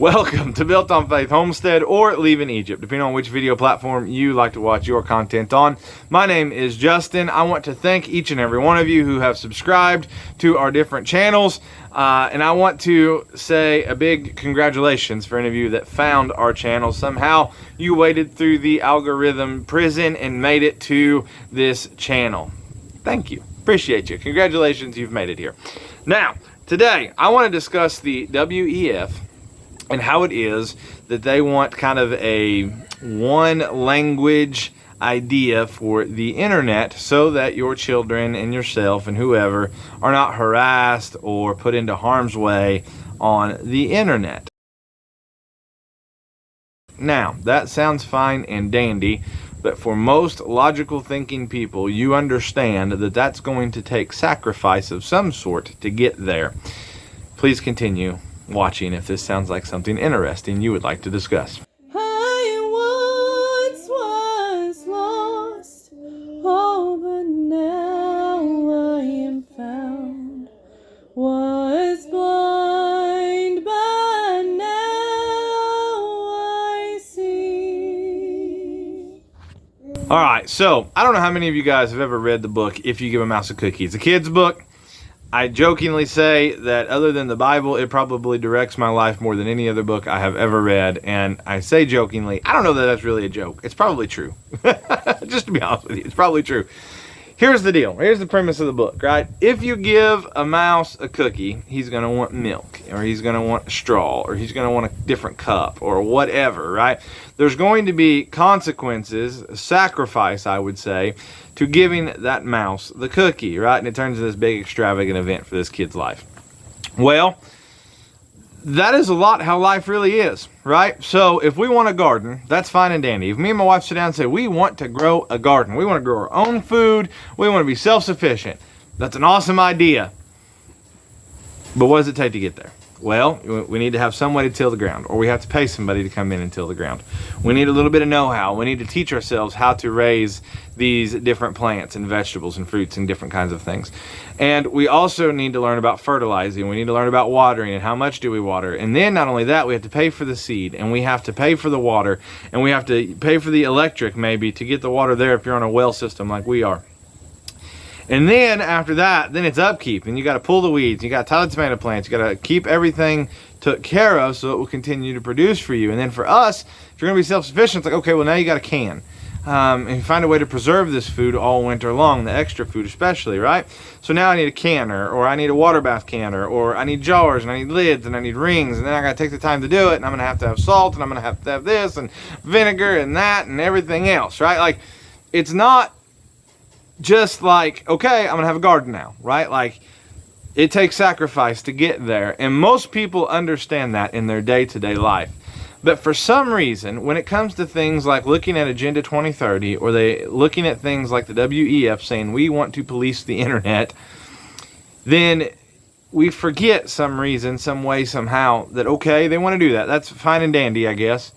Welcome to Built on Faith Homestead or Leaving Egypt, depending on which video platform you like to watch your content on. My name is Justin. I want to thank each and every one of you who have subscribed to our different channels. And I want to say a big congratulations for any of you that found our channel. Somehow you waded through the algorithm prison and made it to this channel. Thank you. Appreciate you. Congratulations, you've made it here. Now, today I want to discuss the WEF and how it is that they want kind of a one language idea for the internet so that your children and yourself and whoever are not harassed or put into harm's way on the internet. Now, that sounds fine and dandy, but for most logical thinking people, you understand that that's going to take sacrifice of some sort to get there. Please continue watching if this sounds like something interesting you would like to discuss. I once was lost, oh, but now I am found. Was blind, but now I see. All right, so I don't know how many of you guys have ever read the book If You Give a Mouse a Cookie. It's a kid's book. I jokingly say that other than the Bible, it probably directs my life more than any other book I have ever read. And I say jokingly, I don't know that that's really a joke. It's probably true. Just to be honest with you, it's probably true. Here's the deal. Here's the premise of the book, right? If you give a mouse a cookie, he's going to want milk, or he's going to want a straw, or he's going to want a different cup, or whatever, right? There's going to be consequences, sacrifice, I would say, to giving that mouse the cookie, right? And it turns into this big extravagant event for this kid's life. Well, that is a lot how life really is, right? So if we want a garden, that's fine and dandy. If me and my wife sit down and say, we want to grow a garden, we want to grow our own food, we want to be self-sufficient, that's an awesome idea. But what does it take to get there? Well, we need to have some way to till the ground, or we have to pay somebody to come in and till the ground. We need a little bit of know-how. We need to teach ourselves how to raise these different plants and vegetables and fruits and different kinds of things. And we also need to learn about fertilizing. We need to learn about watering and how much do we water. And then not only that, we have to pay for the seed, and we have to pay for the water, and we have to pay for the electric maybe to get the water there if you're on a well system like we are. And then after that, then it's upkeep, and you got to pull the weeds, you got to tie the tomato plants, you got to keep everything took care of so it will continue to produce for you. And then for us, if you're going to be self-sufficient, it's like, okay, well now you got a can. And you find a way to preserve this food all winter long, the extra food especially, right? So now I need a canner, or I need a water bath canner, or I need jars, and I need lids, and I need rings, and then I got to take the time to do it, and I'm going to have salt, and I'm going to have this, and vinegar, and that, and everything else, right? Like, it's not just like, okay, I'm going to have a garden now, right? Like, it takes sacrifice to get there. And most people understand that in their day-to-day life. But for some reason, when it comes to things like looking at Agenda 2030, or they looking at things like the WEF saying we want to police the internet, then we forget some reason, some way, somehow, that, okay, they want to do that. That's fine and dandy, I guess.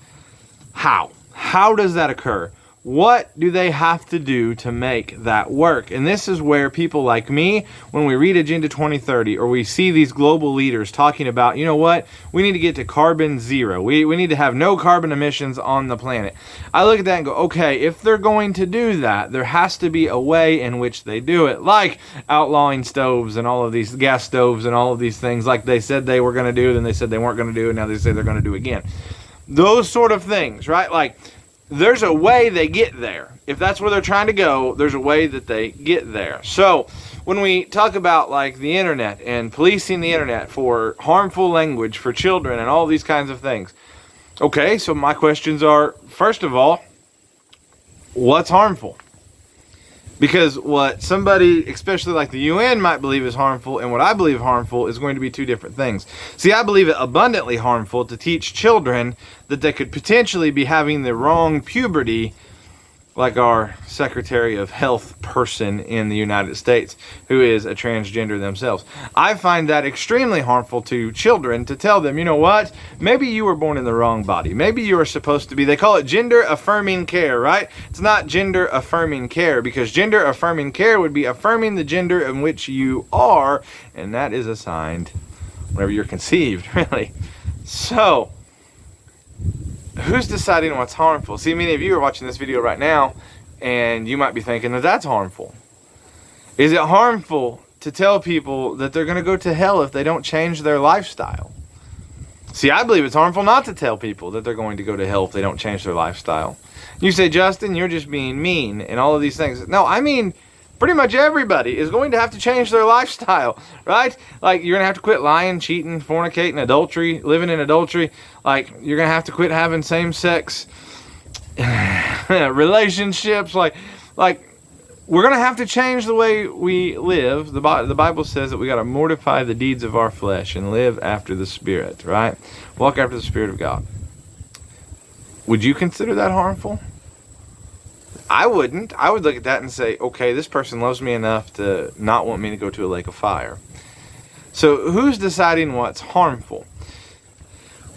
How? How does that occur? What do they have to do to make that work? And this is where people like me, when we read Agenda 2030, or we see these global leaders talking about, you know what, we need to get to carbon zero. We need to have no carbon emissions on the planet. I look at that and go, okay, if they're going to do that, there has to be a way in which they do it, like outlawing stoves and all of these gas stoves and all of these things like they said they were going to do, then they said they weren't going to do, and now they say they're going to do again. Those sort of things, right? Like, there's a way they get there. If that's where they're trying to go, there's a way that they get there. So when we talk about like the internet and policing the internet for harmful language for children and all these kinds of things, okay, so my questions are, first of all, what's harmful? Because what somebody, especially like the UN, might believe is harmful, and what I believe harmful is going to be two different things. See, I believe it abundantly harmful to teach children that they could potentially be having the wrong puberty, like our Secretary of Health person in the United States, who is a transgender themselves. I find that extremely harmful to children to tell them, you know what, maybe you were born in the wrong body. Maybe you are supposed to be, they call it gender affirming care, right? It's not gender affirming care, because gender affirming care would be affirming the gender in which you are, and that is assigned whenever you're conceived, really. So, who's deciding what's harmful? See, many of you are watching this video right now, and you might be thinking that that's harmful. Is it harmful to tell people that they're going to go to hell if they don't change their lifestyle? See, I believe it's harmful not to tell people that they're going to go to hell if they don't change their lifestyle. You say, Justin, you're just being mean and all of these things. No, I mean, pretty much everybody is going to have to change their lifestyle, right? Like, you're going to have to quit lying, cheating, fornicating, adultery, living in adultery. Like, you're going to have to quit having same-sex relationships. Like, we're going to have to change the way we live. The Bible says that we got to mortify the deeds of our flesh and live after the Spirit, right? Walk after the Spirit of God. Would you consider that harmful? I wouldn't. I would look at that and say, okay, this person loves me enough to not want me to go to a lake of fire. So who's deciding what's harmful?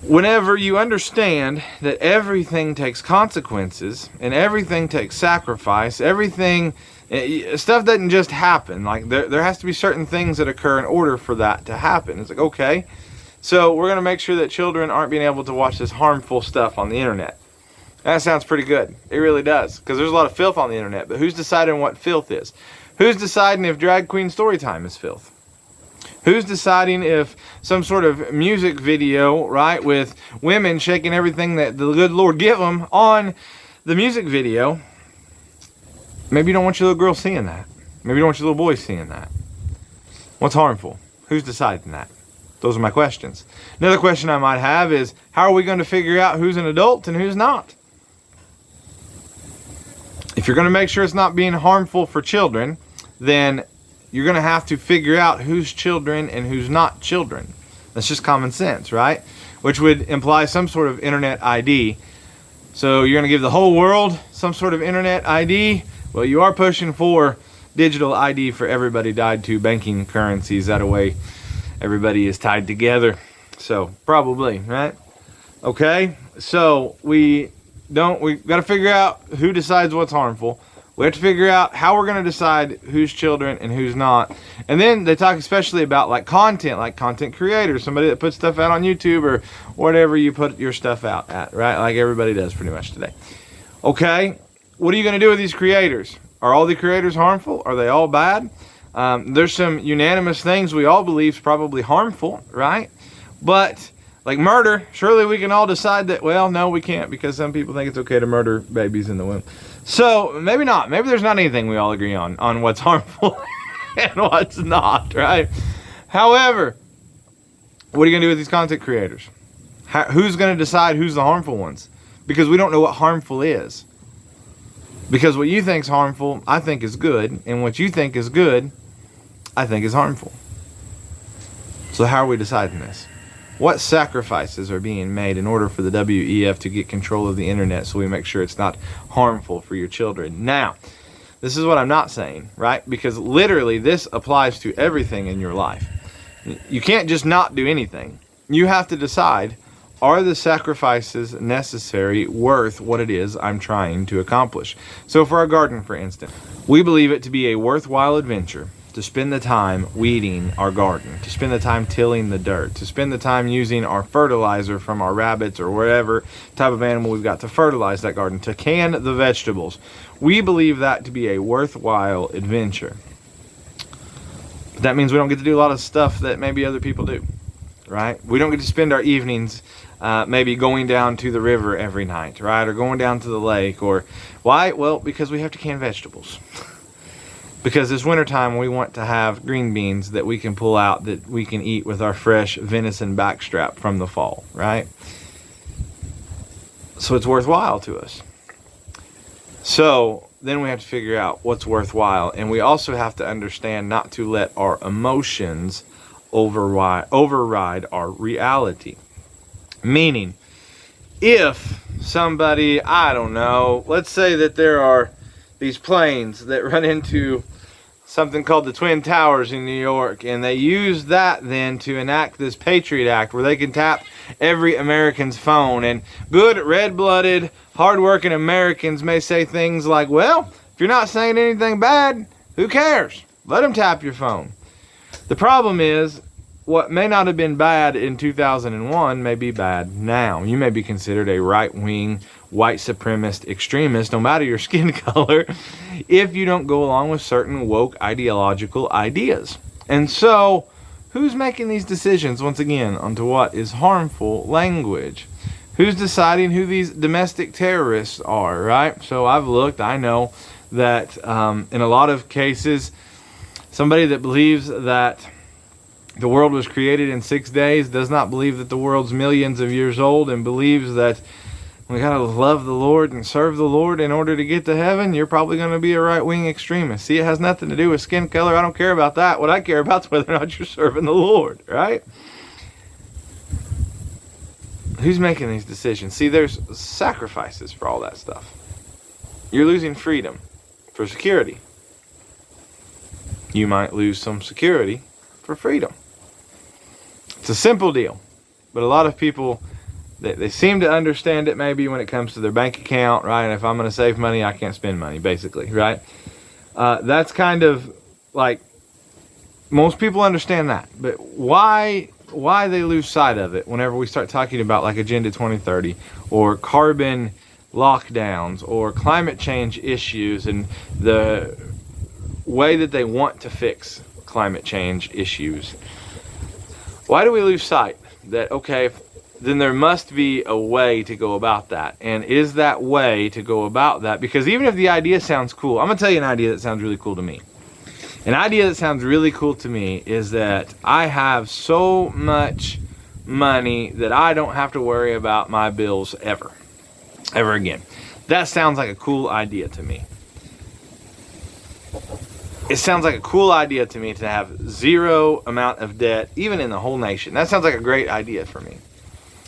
Whenever you understand that everything takes consequences and everything takes sacrifice, stuff doesn't just happen. Like, there has to be certain things that occur in order for that to happen. It's like, okay, so we're going to make sure that children aren't being able to watch this harmful stuff on the internet. That sounds pretty good. It really does, because there's a lot of filth on the internet. But who's deciding what filth is? Who's deciding if drag queen story time is filth? Who's deciding if some sort of music video, right, with women shaking everything that the good Lord give them on the music video, maybe you don't want your little girl seeing that. Maybe you don't want your little boy seeing that. What's harmful? Who's deciding that? Those are my questions. Another question I might have is, how are we going to figure out who's an adult and who's not? If you're going to make sure it's not being harmful for children, then you're going to have to figure out who's children and who's not children. That's just common sense, right? Which would imply some sort of internet ID. So you're going to give the whole world some sort of internet ID? Well, you are pushing for digital ID for everybody tied to banking currencies. That way everybody is tied together. So probably, right? Okay, so we got to figure out who decides what's harmful. We have to figure out how we're going to decide who's children and who's not. And then they talk especially about like content creators, somebody that puts stuff out on YouTube or whatever you put your stuff out at, right? Like everybody does pretty much today. Okay, what are you going to do with these creators? Are all the creators harmful? Are they all bad? There's some unanimous things we all believe is probably harmful, right? But like murder, surely we can all decide that, well, no, we can't, because some people think it's okay to murder babies in the womb. So maybe not. Maybe there's not anything we all agree on what's harmful and what's not, right? However, what are you going to do with these content creators? Who's going to decide who's the harmful ones? Because we don't know what harmful is. Because what you think is harmful, I think is good. And what you think is good, I think is harmful. So how are we deciding this? What sacrifices are being made in order for the WEF to get control of the internet so we make sure it's not harmful for your children? Now, this is what I'm not saying, right? Because literally this applies to everything in your life. You can't just not do anything. You have to decide, are the sacrifices necessary worth what it is I'm trying to accomplish? So for our garden, for instance, we believe it to be a worthwhile adventure to spend the time weeding our garden, to spend the time tilling the dirt, to spend the time using our fertilizer from our rabbits or whatever type of animal we've got to fertilize that garden, to can the vegetables. We believe that to be a worthwhile adventure. But that means we don't get to do a lot of stuff that maybe other people do, right? We don't get to spend our evenings maybe going down to the river every night, right? Or going down to the lake. Or why? Well, because we have to can vegetables. Because this wintertime, we want to have green beans that we can pull out that we can eat with our fresh venison backstrap from the fall, right? So it's worthwhile to us. So then we have to figure out what's worthwhile. And we also have to understand not to let our emotions override our reality. Meaning, if somebody, I don't know, let's say that there are these planes that run into something called the Twin Towers in New York, and they use that then to enact this Patriot Act where they can tap every American's phone. And good, red-blooded, hard-working Americans may say things like, well, if you're not saying anything bad, who cares? Let them tap your phone. The problem is, what may not have been bad in 2001 may be bad now. You may be considered a right-wing, white supremacist extremist, no matter your skin color, if you don't go along with certain woke ideological ideas. And so, who's making these decisions, once again, onto what is harmful language? Who's deciding who these domestic terrorists are, right? So I've looked, I know that in a lot of cases, somebody that believes that the world was created in 6 days does not believe that the world's millions of years old, and believes that we gotta love the Lord and serve the Lord in order to get to heaven. You're probably going to be a right-wing extremist. See, it has nothing to do with skin color. I don't care about that. What I care about is whether or not you're serving the Lord, right? Who's making these decisions? See, there's sacrifices for all that stuff. You're losing freedom for security. You might lose some security for freedom. It's a simple deal, but a lot of people, they seem to understand it maybe when it comes to their bank account, right? And if I'm going to save money, I can't spend money, basically, right? That's kind of like, most people understand that, but why they lose sight of it whenever we start talking about like Agenda 2030 or carbon lockdowns or climate change issues and the way that they want to fix climate change issues. Why do we lose sight that, okay, then there must be a way to go about that? And is that way to go about that? Because even if the idea sounds cool, I'm going to tell you an idea that sounds really cool to me. An idea that sounds really cool to me is that I have so much money that I don't have to worry about my bills ever again. That sounds like a cool idea to me. It sounds like a cool idea to me to have zero amount of debt, even in the whole nation. That sounds like a great idea for me.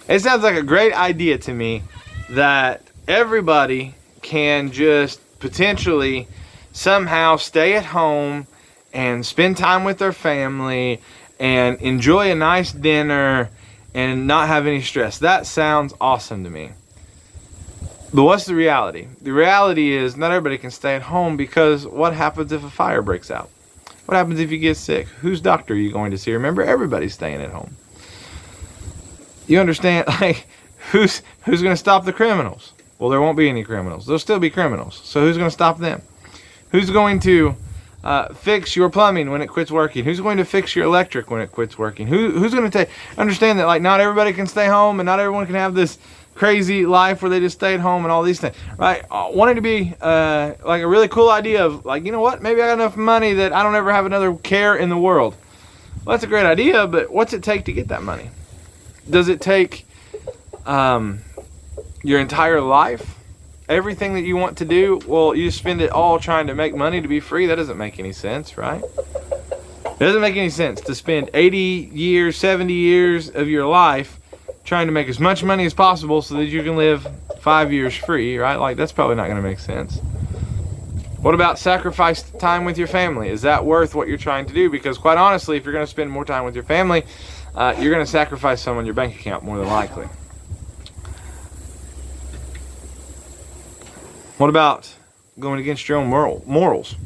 It sounds like a great idea to me that everybody can just potentially somehow stay at home and spend time with their family and enjoy a nice dinner and not have any stress. That sounds awesome to me. But what's the reality? The reality is not everybody can stay at home, because what happens if a fire breaks out? What happens if you get sick? Whose doctor are you going to see? Remember, everybody's staying at home. You understand? Like, who's going to stop the criminals? Well, there won't be any criminals. There'll still be criminals. So who's going to stop them? Who's going to fix your plumbing when it quits working? Who's going to fix your electric when it quits working? Who's going to understand that, like, not everybody can stay home and not everyone can have this crazy life where they just stay at home and all these things, right? Wanting to be like a really cool idea of, like, you know what, maybe I got enough money that I don't ever have another care in the world. Well, that's a great idea, but what's it take to get that money? Does it take your entire life? Everything that you want to do? Well, you spend it all trying to make money to be free? That doesn't make any sense, right? It doesn't make any sense to spend 80 years, 70 years of your life trying to make as much money as possible so that you can live 5 years free, right? Like, that's probably not going to make sense. What about sacrifice time with your family? Is that worth what you're trying to do? Because quite honestly, if you're going to spend more time with your family, you're going to sacrifice some on your bank account more than likely. What about going against your own morals?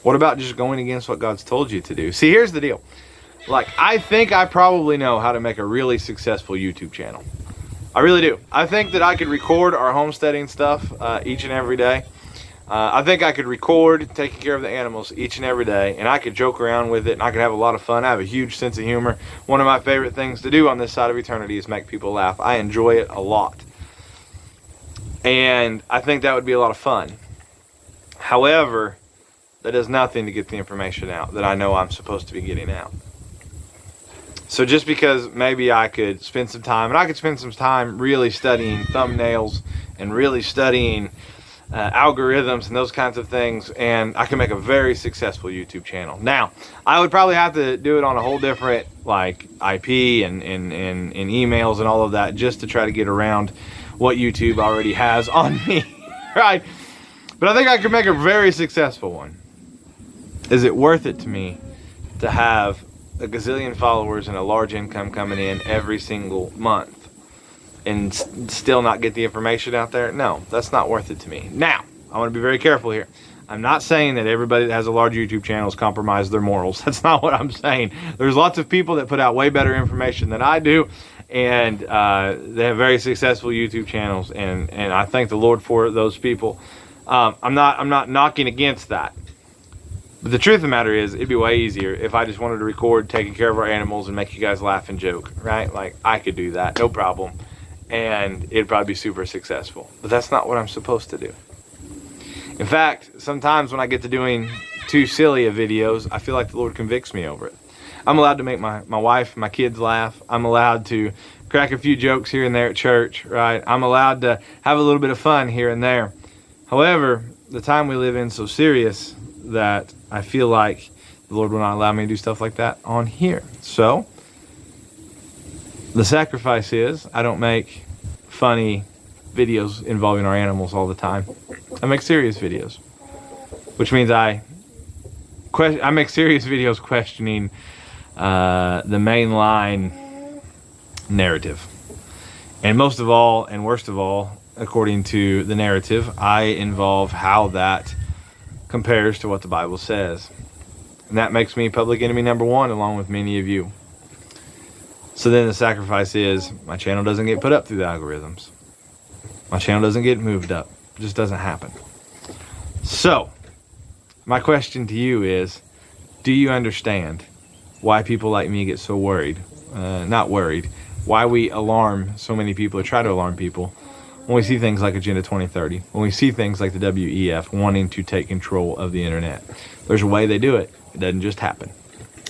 What about just going against what God's told you to do? See, here's the deal. Like, I think I probably know how to make a really successful YouTube channel. I really do. I think that I could record our homesteading stuff each and every day. I think I could record taking care of the animals each and every day, and I could joke around with it, and I could have a lot of fun. I have a huge sense of humor. One of my favorite things to do on this side of eternity is make people laugh. I enjoy it a lot. And I think that would be a lot of fun. However, that does nothing to get the information out that I know I'm supposed to be getting out. So just because maybe I could spend some time, and I could spend some time really studying thumbnails and really studying algorithms and those kinds of things, and I can make a very successful YouTube channel. Now, I would probably have to do it on a whole different, like, IP and emails and all of that, just to try to get around what YouTube already has on me, right? But I think I could make a very successful one. Is it worth it to me to have a gazillion followers and a large income coming in every single month and still not get the information out there? No, that's not worth it to me. Now, I want to be very careful here. I'm not saying that everybody that has a large YouTube channel has compromised their morals. That's not what I'm saying. There's lots of people that put out way better information than I do, and they have very successful YouTube channels, and I thank the Lord for those people. I'm not knocking against that. But the truth of the matter is, it'd be way easier if I just wanted to record taking care of our animals and make you guys laugh and joke, right? Like, I could do that, no problem. And it'd probably be super successful. But that's not what I'm supposed to do. In fact, sometimes when I get to doing too silly of videos, I feel like the Lord convicts me over it. I'm allowed to make my wife and my kids laugh. I'm allowed to crack a few jokes here and there at church, right? I'm allowed to have a little bit of fun here and there. However, the time we live in is so serious that I feel like the Lord will not allow me to do stuff like that on here. So, the sacrifice is I don't make funny videos involving our animals all the time. I make serious videos, which means I make serious videos questioning the mainline narrative. And most of all, and worst of all, according to the narrative, I involve how that compares to what the Bible says. And that makes me public enemy number one, along with many of you. So then the sacrifice is my channel doesn't get put up through the algorithms. My channel doesn't get moved up. It just doesn't happen. So, my question to you is, do you understand why people like me get so worried? Not worried. Why we alarm so many people, or try to alarm people, when we see things like Agenda 2030, when we see things like the WEF wanting to take control of the internet. There's a way they do it. It doesn't just happen.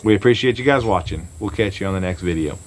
We appreciate you guys watching. We'll catch you on the next video.